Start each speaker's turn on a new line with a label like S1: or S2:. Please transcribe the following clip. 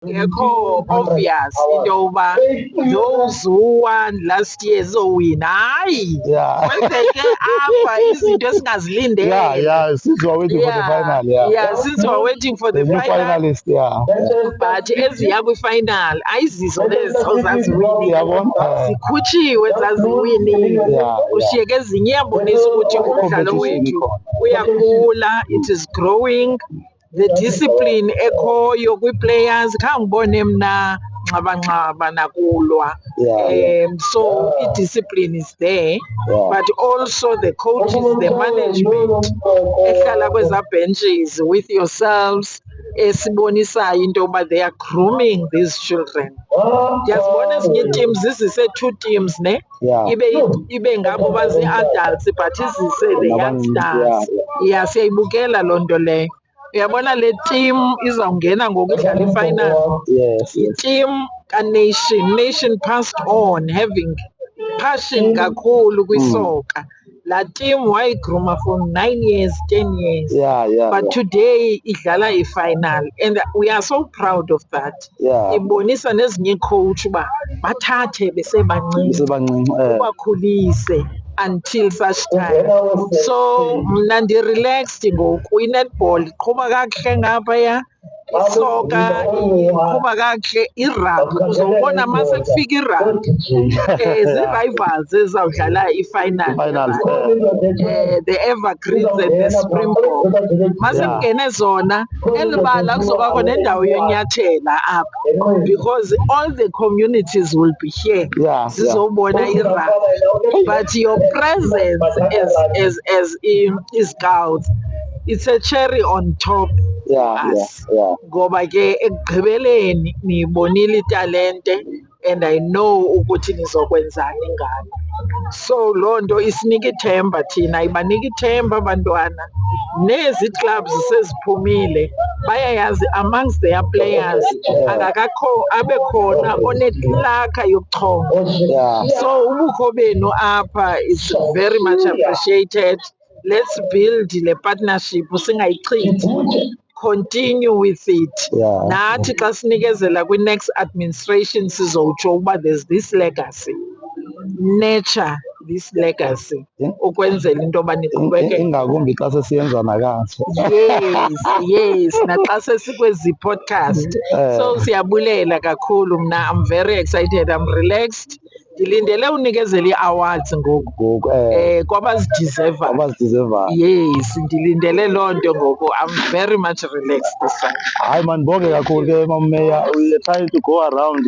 S1: Ngekho obvious into yoba those who won last year zizowina. Hayi, kwenzeke apha izinto esingazilindele.
S2: Since we're waiting for the final,
S1: Since we're waiting for the
S2: new
S1: final.
S2: finalist,
S1: But eziya kwi-final ayizizo lezo zaziwinile,
S2: Uyabona?
S1: zikhutshiwe zaziwinile. Kushiyeke ezinye iyabonisa ukuthi umdlalo wethu uyakhula, it is growing. The discipline ekhoyo kwi-players khangibone mna nxabanxaba nakulwa. So i-discipline is there, but also the coaches, the management ehlala kweza benches with yourselves esibonisayo into yoba they are grooming these children. Ndiyazibona ezinye iitim zizise-two teams ne ibe ngabo bazii-adults but izise the youngsters. Siyayibukela loo nto leyo. Uyabona le team izawungena ngoku idlala i-final, i-team Nation passed on having passion kakhulu kwisoka. Laa team wayigruma for 9 years, 10 years. But today idlala i-final and we are so proud of that. Ibonisa nezinye iicoach uba bathathe besebancinci ubakhulise until such time. So mna ndi-relaxed ngoku, i-netball iqhuba kakuhle ngaphaya, isoka iqhuba kakuhle, irabhi uzobona uma sekufika irabhi zii-rivals ezizawudlala i-final. The Evergreens and the Springboks. Uma sekungene zona elibala kuzobakho nendawo yonyathela apha because all the communities will be here zizobona irabhi. But your presence as i-scouts, it's a cherry on top for us. Ngoba ke ekugqibeleni niyibonile italente and I know ukuthi nizokwenzani ngalo. So loo nto isinika ithemba thina, ibanika ithemba abantwana. Nezi clubs seziphumile bayayazi amongst their players abe khona onetlaka yokuchonga. So ubukho benu apha is very much appreciated. Let's build le partnership singayichithi. Continue with it. Nathi xa sinikezela kwi-next administration sizowutsho uba there's this legacy. Nurture this legacy ukwenzela into yoba niqhubekeke.
S2: Ingakumbi xa sesiyenza nakakuhle.
S1: Yes, naxa sesikwezi podcast. So siyabulela kakhulu mna, I'm very excited, I'm relaxed. Ndilindele unikezela ii-awards ngoku kwabazidiservayo. Yes, ndilindele loo nto ngoku. I'm very much relaxed this time.
S2: Hayi man, bonke kakhulu ke Mama Meya. We are trying to go around